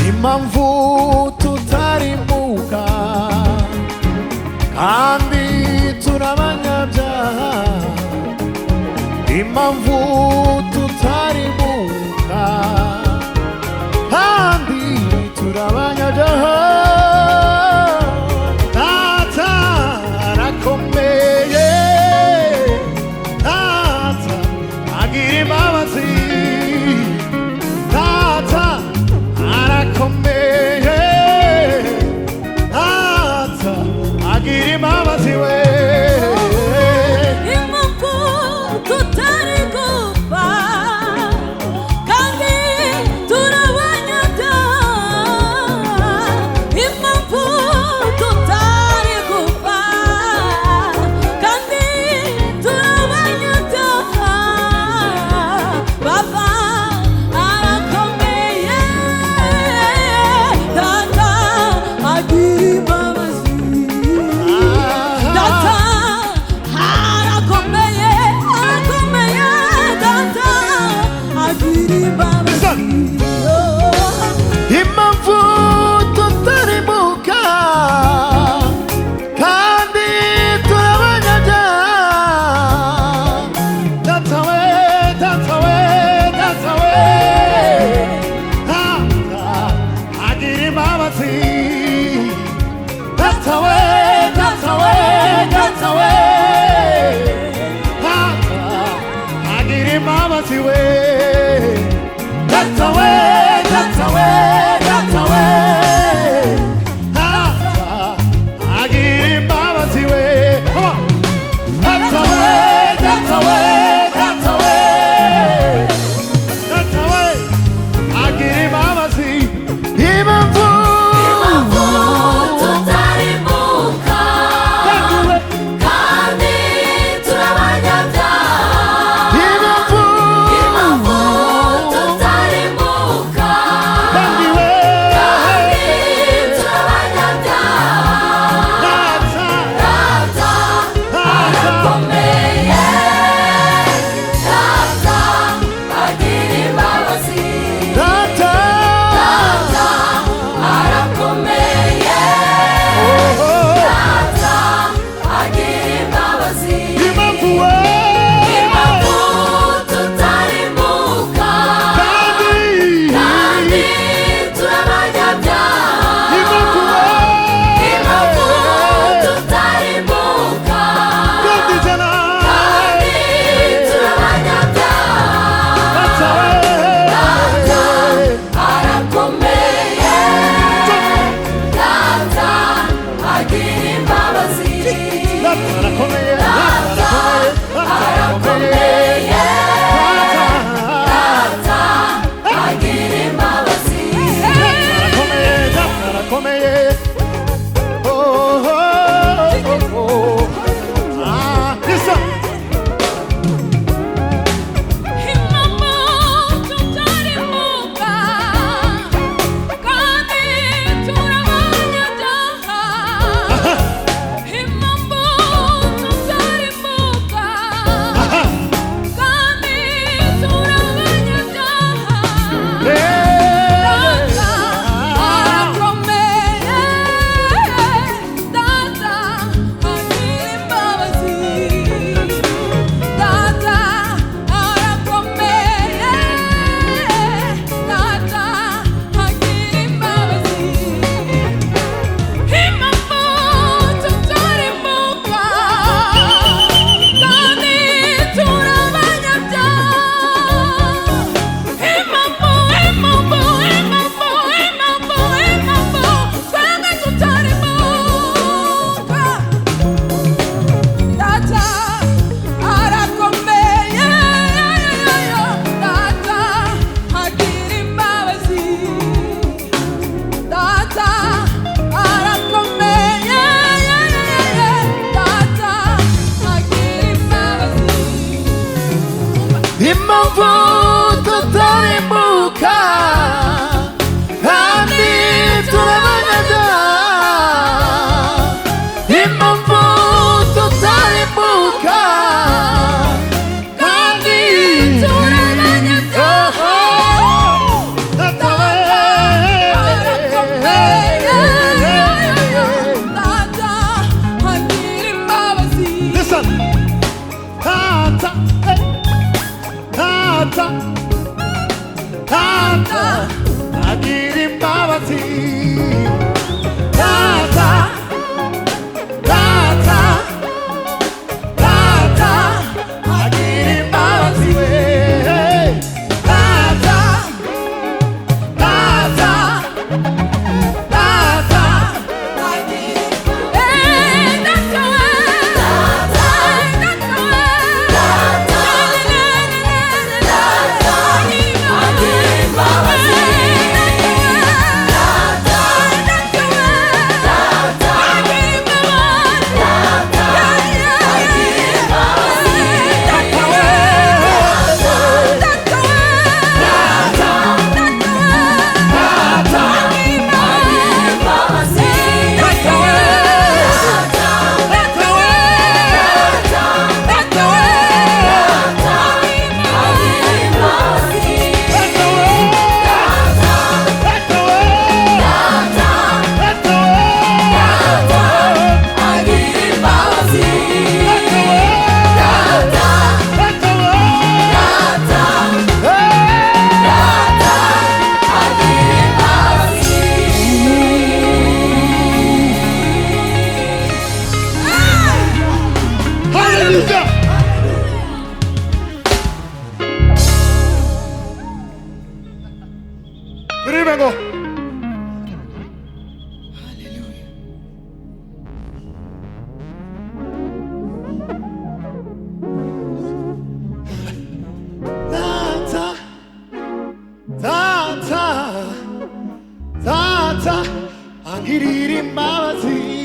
impamvu tutarimuka kandi turabanyabyaha, impamvu tutarimuka kandi turabanyabyaha, data arakomeye, data agira imbabazi, data arakomeye, data agira imbabazi we. impamvu tutari gupfa kandi turabanyabyaha, impamvu tutari gupfa kandi turabanyabyaha, baba arakomeye, data agira imbabazi, data arakomeye, arakomeye, data agira imbabazi. Impamvu tutarimuka kandi turabanyabyaha, data we, data we, data we, data agira imbabazi, data we, data we, data we, data agira imbabazi we, data we, data we, data we, data agira imbabazi we. Come on. Data we, data we, data we, data we agira imbabazi. Impamvu tutarimuka kandi turabanyabyaha, impamvu tutarimuka kandi we turabanyabyaha, data data arakomeye, data agira imbabazi, data data arakomeye, data agira imbabazi. impamvu we impamvu tutarimuka kandi kandi turabanyabyaha, impamvu we impamvu tutarimuka kandi jana kandi turabanyabyaha, data we data arakomeye, data agira imbabazi, data arakomeye, data data arakomeye, arakomeye, data data agira imbabazi. impamvu tutarimbuka kandi turabonana impamvu tutarimbuka kandi turabonana Listen, Tata, Tata, Tata, agira imbabazi. Tata, Tata, Tata, agira imbabazi we. Tata, Tata, Tata, Vengo. Tata, Tata, Tata, agirira imbabazi.